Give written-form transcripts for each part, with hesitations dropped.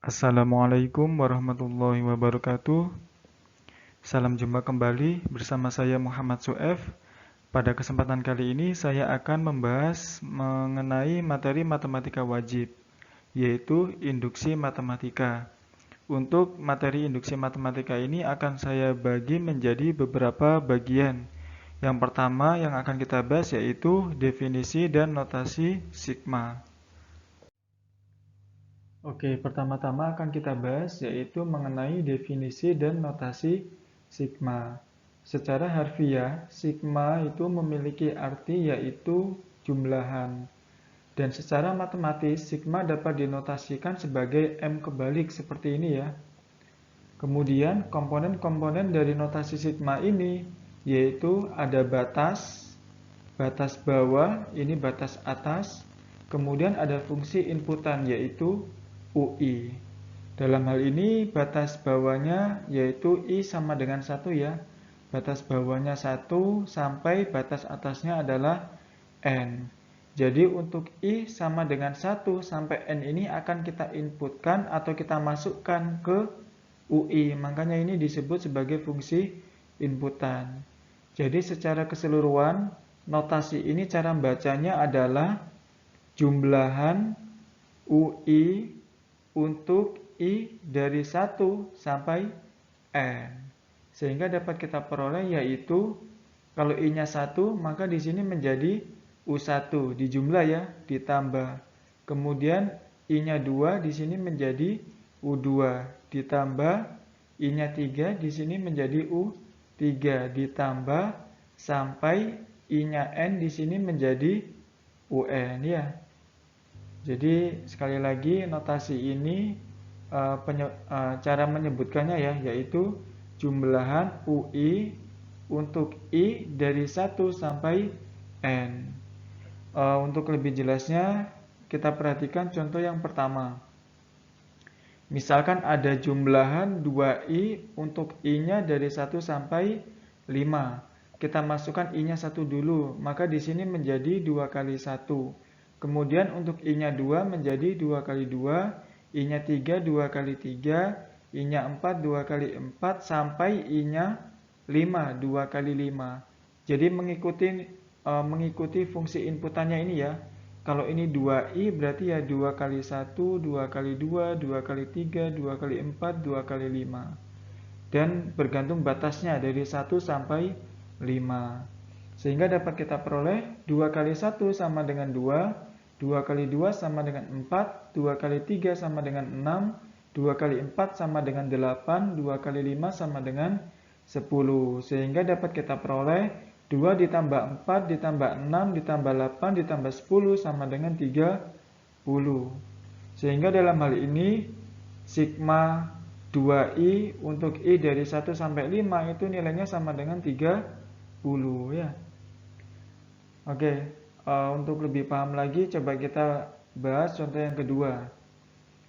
Assalamualaikum warahmatullahi wabarakatuh. Salam jumpa kembali bersama saya Muhammad Suef. Pada kesempatan kali ini saya akan membahas mengenai materi matematika wajib, yaitu induksi matematika. Untuk materi induksi matematika ini akan saya bagi menjadi beberapa bagian. Yang pertama yang akan kita bahas yaitu definisi dan notasi sigma. Oke, pertama-tama akan kita bahas yaitu mengenai definisi dan notasi sigma. Secara harfiah, sigma itu memiliki arti yaitu jumlahan. Dan secara matematis, sigma dapat dinotasikan sebagai M kebalik seperti ini ya. Kemudian, komponen-komponen dari notasi sigma ini yaitu ada batas, batas bawah, ini batas atas, kemudian ada fungsi inputan yaitu UI. Dalam hal ini batas bawahnya yaitu I sama dengan 1 ya. Batas bawahnya 1 sampai batas atasnya adalah N. Jadi untuk I sama dengan 1 sampai N ini akan kita inputkan atau kita masukkan ke UI. Makanya ini disebut sebagai fungsi inputan. Jadi secara keseluruhan notasi ini cara bacanya adalah jumlahan UI untuk I dari 1 sampai N. Sehingga dapat kita peroleh yaitu kalau I-nya 1 maka di sini menjadi U1 dijumlah ya, ditambah. Kemudian I-nya 2 di sini menjadi U2 ditambah, I-nya 3 di sini menjadi U3 ditambah sampai I-nya N di sini menjadi UN ya. Jadi sekali lagi notasi ini cara menyebutkannya ya, yaitu jumlahan UI untuk I dari 1 sampai N. Untuk lebih jelasnya kita perhatikan contoh yang pertama. Misalkan ada jumlahan 2I untuk I-nya dari 1 sampai 5. Kita masukkan I-nya 1 dulu, maka di sini menjadi 2 kali 1. Kemudian untuk I-nya 2 menjadi 2 kali 2, I-nya 3 2 kali 3, I-nya 4 2 kali 4, sampai I-nya 5 2 kali 5. Jadi mengikuti fungsi inputannya ini ya. Kalau ini 2I berarti ya 2 kali 1, 2 kali 2, 2 kali 3, 2 kali 4, 2 kali 5. Dan bergantung batasnya dari 1 sampai 5. Sehingga dapat kita peroleh 2 kali 1 sama dengan 2, 2 kali 2 sama dengan 4, 2 kali 3 sama dengan 6, 2 kali 4 sama dengan 8, 2 kali 5 sama dengan 10. Sehingga dapat kita peroleh 2 ditambah 4 ditambah 6 ditambah 8 ditambah 10 sama dengan 30. Sehingga dalam hal ini sigma 2I untuk I dari 1 sampai 5 itu nilainya sama dengan 30 ya. Oke, untuk lebih paham lagi coba kita bahas contoh yang kedua.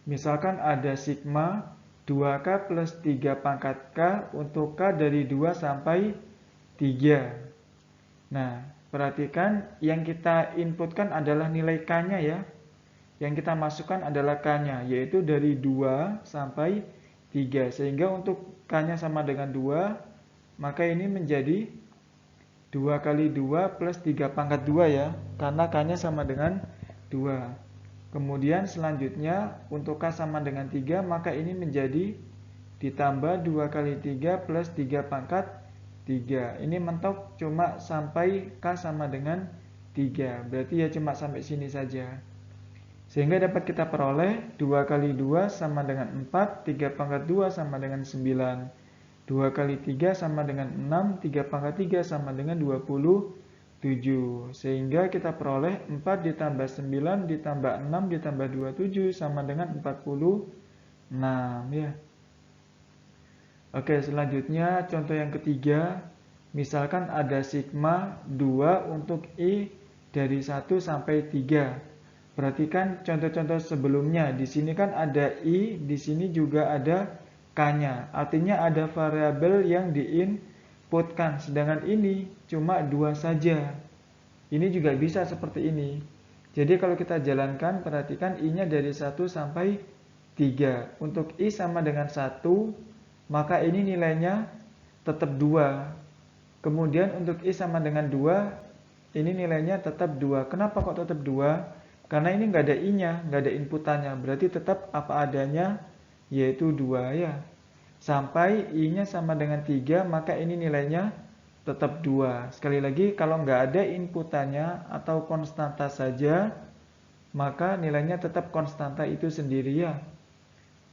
Misalkan ada sigma 2K plus 3 pangkat K untuk K dari 2 sampai 3. Nah, perhatikan yang kita inputkan adalah nilai K-nya ya. Yang kita masukkan adalah K-nya, yaitu dari 2 sampai 3. Sehingga untuk K-nya sama dengan 2, maka ini menjadi 2 kali 2 plus 3 pangkat 2 ya, karena K-nya sama dengan 2. Kemudian selanjutnya untuk K sama dengan 3, maka ini menjadi ditambah 2 kali 3 plus 3 pangkat 3. Ini mentok cuma sampai K sama dengan 3. Berarti ya cuma sampai sini saja. Sehingga dapat kita peroleh 2 kali 2 sama dengan 4, 3 pangkat 2 sama dengan 9. 2 kali 3 sama dengan 6, 3 pangkat 3 sama dengan 27. Sehingga kita peroleh 4 ditambah 9 ditambah 6 ditambah 27 sama dengan 46 ya. Oke, selanjutnya contoh yang ketiga. Misalkan ada sigma 2 untuk I dari 1 sampai 3. Perhatikan contoh-contoh sebelumnya. Di sini kan ada I, di sini juga ada K-nya. Artinya ada variabel yang diinputkan. Sedangkan ini cuma 2 saja. Ini juga bisa seperti ini. Jadi kalau kita jalankan, perhatikan I-nya dari 1 sampai 3. Untuk I sama dengan 1, maka ini nilainya tetap 2. Kemudian untuk I sama dengan 2, ini nilainya tetap 2. Kenapa kok tetap 2? Karena ini nggak ada I-nya, nggak ada inputannya. Berarti tetap apa adanya, yaitu 2 ya. Sampai I-nya sama dengan 3, maka ini nilainya tetap 2. Sekali lagi, kalau nggak ada inputannya atau konstanta saja, maka nilainya tetap konstanta itu sendiri ya.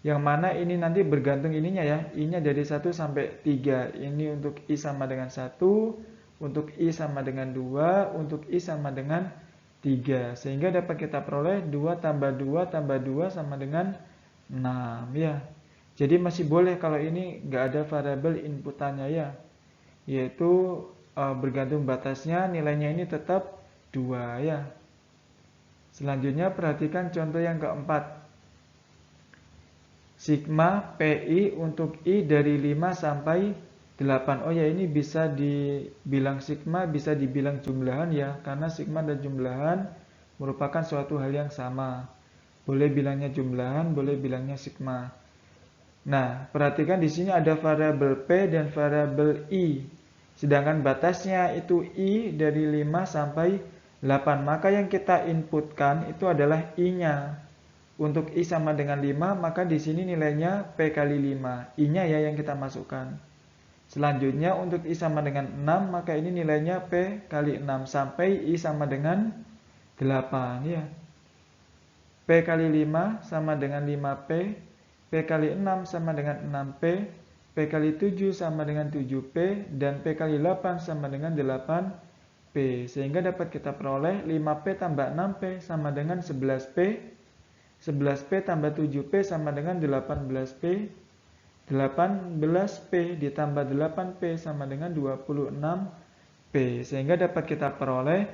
Yang mana ini nanti bergantung ininya ya, I-nya dari 1 sampai 3. Ini untuk I sama dengan 1, untuk I sama dengan 2, untuk I sama dengan 3. Sehingga dapat kita peroleh 2 tambah 2 tambah 2 sama dengan 6 ya. Jadi masih boleh kalau ini nggak ada variabel inputannya ya. Yaitu bergantung batasnya, nilainya ini tetap 2 ya. Selanjutnya perhatikan contoh yang keempat. Sigma PI untuk I dari 5 sampai 8. Oh ya, ini bisa dibilang sigma, bisa dibilang jumlahan ya. Karena sigma dan jumlahan merupakan suatu hal yang sama. Boleh bilangnya jumlahan, boleh bilangnya sigma. Nah, perhatikan di sini ada variabel P dan variabel I. Sedangkan batasnya itu I dari 5 sampai 8. Maka yang kita inputkan itu adalah I-nya. Untuk I sama dengan 5, maka di sini nilainya P kali 5. I-nya ya yang kita masukkan. Selanjutnya untuk I sama dengan 6, maka ini nilainya P kali 6. Sampai I sama dengan 8 ya. P kali 5 sama dengan 5P. P kali 6 sama dengan 6P. P kali 7 sama dengan 7P. Dan P kali 8 sama dengan 8P. Sehingga dapat kita peroleh 5P tambah 6P sama dengan 11P. 11P tambah 7P sama dengan 18P. 18P ditambah 8P sama dengan 26P. Sehingga dapat kita peroleh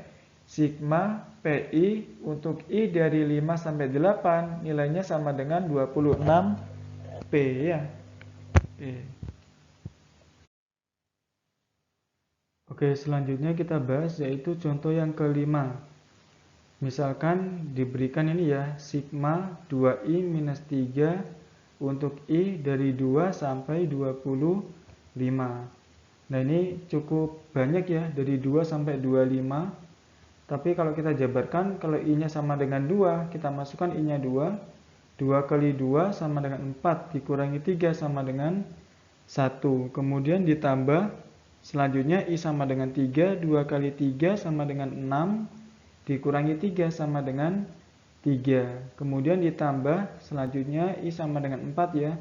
sigma PI untuk I dari 5 sampai 8 nilainya sama dengan 26P ya. Oke, selanjutnya kita bahas yaitu contoh yang kelima. Misalkan diberikan ini ya, sigma 2i minus 3 untuk I dari 2 sampai 25. Nah ini cukup banyak ya, dari 2 sampai 25. Tapi kalau kita jabarkan, kalau I-nya sama dengan 2, kita masukkan I-nya 2. 2 kali 2 sama dengan 4, dikurangi 3 sama dengan 1. Kemudian ditambah, selanjutnya I sama dengan 3, 2 kali 3 sama dengan 6. Dikurangi 3 sama dengan 3. Kemudian ditambah selanjutnya I sama dengan 4 ya.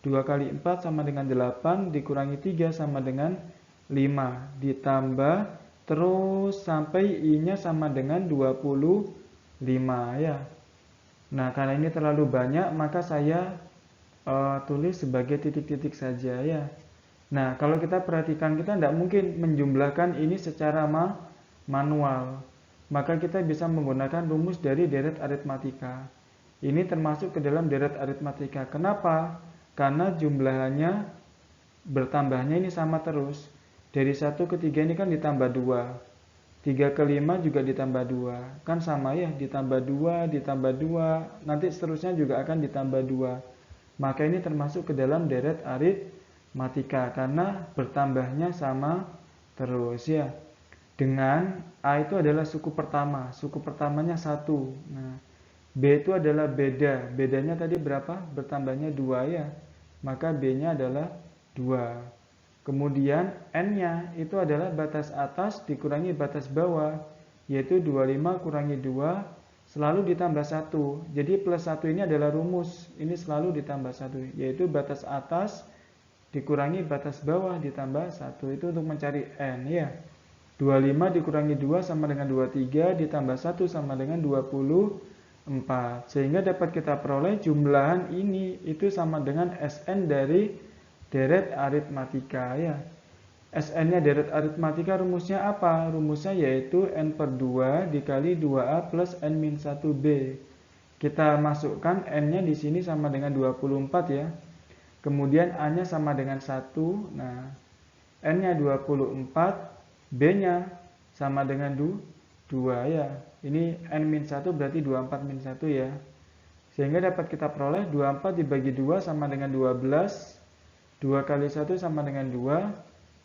2 kali 4 sama dengan 8. Dikurangi 3 sama dengan 5. Ditambah terus sampai I-nya sama dengan 25 ya. Nah karena ini terlalu banyak maka saya tulis sebagai titik-titik saja ya. Nah kalau kita perhatikan, kita tidak mungkin menjumlahkan ini secara manual. Maka kita bisa menggunakan rumus dari deret aritmatika. Ini termasuk ke dalam deret aritmatika. Kenapa? Karena jumlahannya bertambahnya ini sama terus. Dari 1 ke 3 ini kan ditambah 2. 3 ke 5 juga ditambah 2. Kan sama ya, ditambah 2, ditambah 2. Nanti seterusnya juga akan ditambah 2. Maka ini termasuk ke dalam deret aritmatika. Karena bertambahnya sama terus ya. Dengan A itu adalah suku pertama. Suku pertamanya 1. Nah, B itu adalah beda. Bedanya tadi berapa? Bertambahnya 2 ya. Maka B-nya adalah 2. Kemudian N-nya itu adalah batas atas dikurangi batas bawah. Yaitu 25 kurangi 2 selalu ditambah 1. Jadi plus 1 ini adalah rumus. Ini selalu ditambah 1. Yaitu batas atas dikurangi batas bawah ditambah 1. Itu untuk mencari N ya. 25 dikurangi 2 sama dengan 23, ditambah 1 sama dengan 24. Sehingga dapat kita peroleh jumlahan ini itu sama dengan Sn dari deret aritmatika ya. Sn-nya deret aritmatika rumusnya apa? Rumusnya yaitu N per 2 dikali 2A plus N-1B. Kita masukkan N-nya di sini sama dengan 24 ya. Kemudian A-nya sama dengan 1. Nah, N-nya 24. B-nya sama dengan 2 ya. Ini N-1 berarti 24 min 1 ya. Sehingga dapat kita peroleh 24 dibagi 2 sama dengan 12, 2 kali 1 sama dengan 2,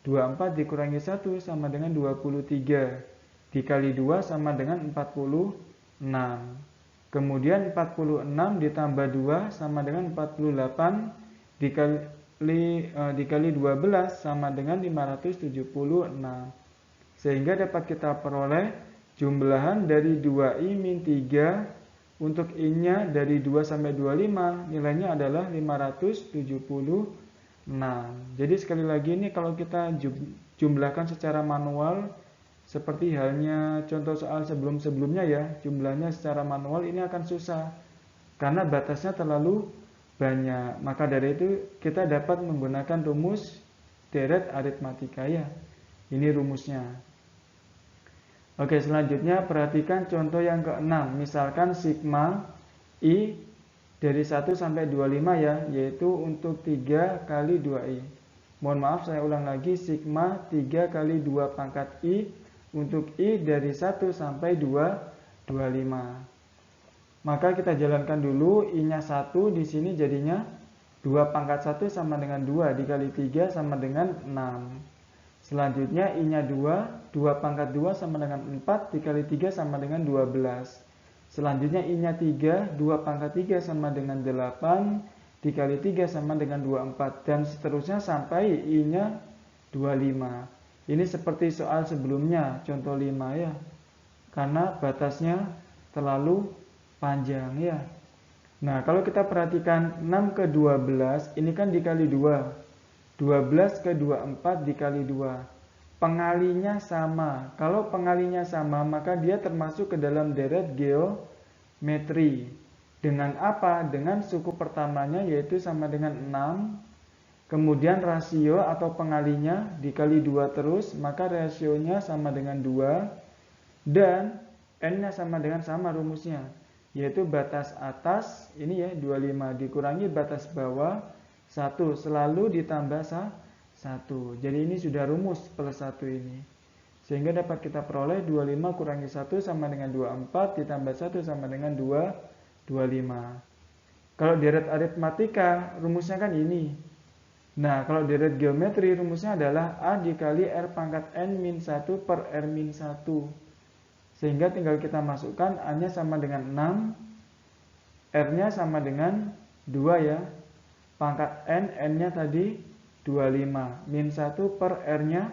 24 dikurangi 1 sama dengan 23, dikali 2 sama dengan 46. Kemudian 46 ditambah 2 sama dengan 48, dikali 12 sama dengan 576. Sehingga dapat kita peroleh jumlahan dari 2i min 3 untuk i-nya dari 2 sampai 25 nilainya adalah 576. Jadi sekali lagi ini kalau kita jumlahkan secara manual seperti halnya contoh soal sebelum-sebelumnya ya, jumlahnya secara manual ini akan susah karena batasnya terlalu banyak. Maka dari itu kita dapat menggunakan rumus deret aritmatika ya. Ini rumusnya. Oke, selanjutnya perhatikan contoh yang ke-6. Misalkan sigma I dari 1 sampai 25 ya, yaitu untuk 3 kali 2i. Mohon maaf saya ulang lagi, sigma 3 kali 2 pangkat i untuk i dari 1 sampai 25. Maka kita jalankan dulu, i-nya 1 di sini jadinya 2 pangkat 1 sama dengan 2 dikali 3 sama dengan 6. Selanjutnya i-nya 2, 2 pangkat 2 sama dengan 4 dikali 3 sama dengan 12. Selanjutnya i-nya 3, 2 pangkat 3 sama dengan 8 dikali 3 sama dengan 24 dan seterusnya sampai i-nya 25. Ini seperti soal sebelumnya, contoh 5 ya. Karena batasnya terlalu panjang ya. Nah, kalau kita perhatikan 6 ke 12, ini kan dikali 2. 12 ke 24 dikali 2. Pengalinya sama. Kalau pengalinya sama, maka dia termasuk ke dalam deret geometri. Dengan apa? Dengan suku pertamanya yaitu sama dengan 6. Kemudian rasio atau pengalinya dikali 2 terus, maka rasionya sama dengan 2. Dan n-nya sama dengan sama rumusnya, yaitu batas atas, ini ya 25 dikurangi batas bawah 1 selalu ditambah 1. Jadi ini sudah rumus plus 1 ini. Sehingga dapat kita peroleh 25 kurangi 1 sama dengan 24 ditambah 1 sama dengan 25. Kalau deret aritmatika rumusnya kan ini. Nah, kalau deret geometri rumusnya adalah A dikali R pangkat N min 1 per R min 1. Sehingga tinggal kita masukkan A-nya sama dengan 6, R-nya sama dengan 2 ya. Pangkat N-nya tadi 25. Min 1 per R-nya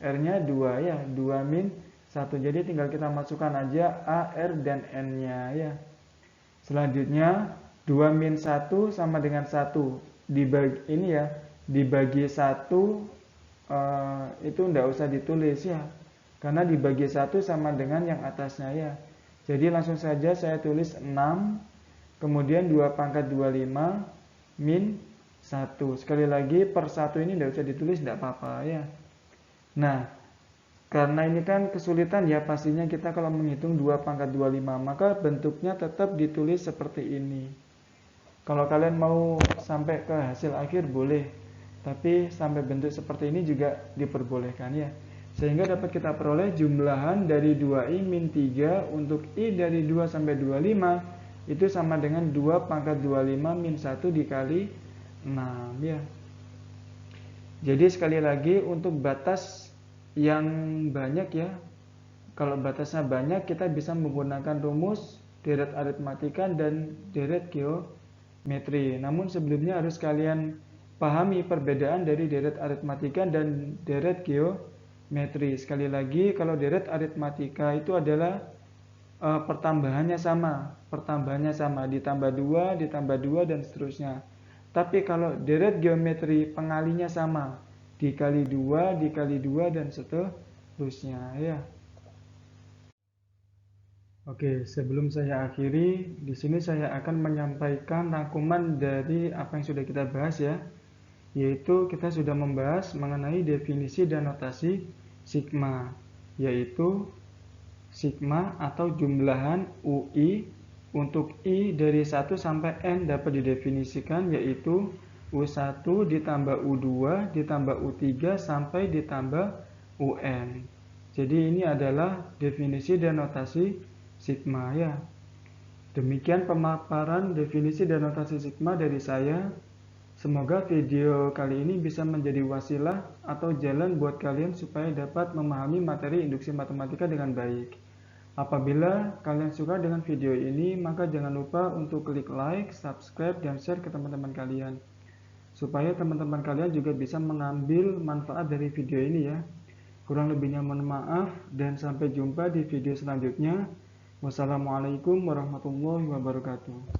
2 ya. 2 min 1. Jadi tinggal kita masukkan aja A, R, dan N-nya ya. Selanjutnya 2 min 1 sama dengan 1. Dibagi, ini ya, dibagi 1 itu enggak usah ditulis ya. Karena dibagi 1 sama dengan yang atasnya ya. Jadi langsung saja saya tulis 6. Kemudian 2 pangkat 25 min 1. Sekali lagi per 1 ini tidak usah ditulis, tidak apa-apa ya. Nah, karena ini kan kesulitan ya pastinya kita kalau menghitung 2 pangkat 25, maka bentuknya tetap ditulis seperti ini. Kalau kalian mau sampai ke hasil akhir boleh, tapi sampai bentuk seperti ini juga diperbolehkan ya. Sehingga dapat kita peroleh jumlahan dari 2i min 3 untuk i dari 2 sampai 25 itu sama dengan 2 pangkat 25 min 1 dikali 6 ya. Jadi sekali lagi untuk batas yang banyak ya, kalau batasnya banyak kita bisa menggunakan rumus deret aritmatika dan deret geometri. Namun sebelumnya harus kalian pahami perbedaan dari deret aritmatika dan deret geometri. Sekali lagi kalau deret aritmatika itu adalah pertambahannya sama, ditambah 2, ditambah 2 dan seterusnya. Tapi kalau deret geometri pengalinya sama, dikali 2, dikali 2 dan seterusnya ya. Oke, sebelum saya akhiri, di sini saya akan menyampaikan rangkuman dari apa yang sudah kita bahas ya. Yaitu kita sudah membahas mengenai definisi dan notasi sigma, yaitu sigma atau jumlahan UI untuk I dari 1 sampai N dapat didefinisikan yaitu U1 ditambah U2 ditambah U3 sampai ditambah UN. Jadi ini adalah definisi dan notasi sigma ya. Demikian pemaparan definisi dan notasi sigma dari saya. Semoga video kali ini bisa menjadi wasilah atau jalan buat kalian supaya dapat memahami materi induksi matematika dengan baik. Apabila kalian suka dengan video ini, maka jangan lupa untuk klik like, subscribe, dan share ke teman-teman kalian. Supaya teman-teman kalian juga bisa mengambil manfaat dari video ini ya. Kurang lebihnya mohon maaf dan sampai jumpa di video selanjutnya. Wassalamualaikum warahmatullahi wabarakatuh.